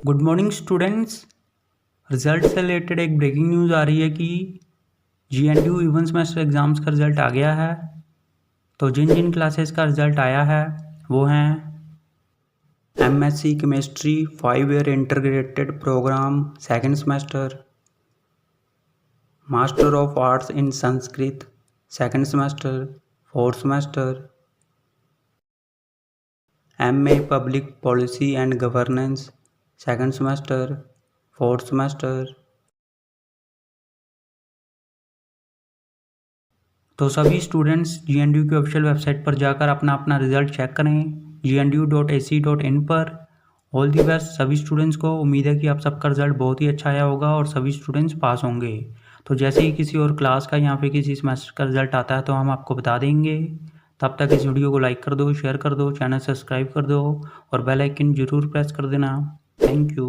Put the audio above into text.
Good morning students. Result से related एक breaking news आ रही है कि GNDU इवन सेमेस्टर एग्ज़ाम्स का रिज़ल्ट आ गया है। तो जिन जिन क्लासेस का रिज़ल्ट आया है वो हैं MSc chemistry 5 year integrated programme second semester, master of arts in Sanskrit second semester fourth semester, MA public policy and governance second semester fourth semester. तो सभी स्टूडेंट्स GNDU की ऑफिशियल वेबसाइट पर जाकर अपना अपना रिजल्ट चेक करें gnu.ac.in पर। All the best सभी स्टूडेंट्स को। उम्मीद है कि आप सबका रिजल्ट बहुत ही अच्छा आया होगा और सभी स्टूडेंट्स पास होंगे। तो जैसे ही किसी और क्लास का या फिर किसी सेमेस्टर का रिजल्ट आता है तो हम आपको बता देंगे। तब तक इस वीडियो को लाइक कर दो, शेयर कर दो, चैनल सब्सक्राइब कर दो और बेल आइकन ज़रूर प्रेस कर देना। Thank you.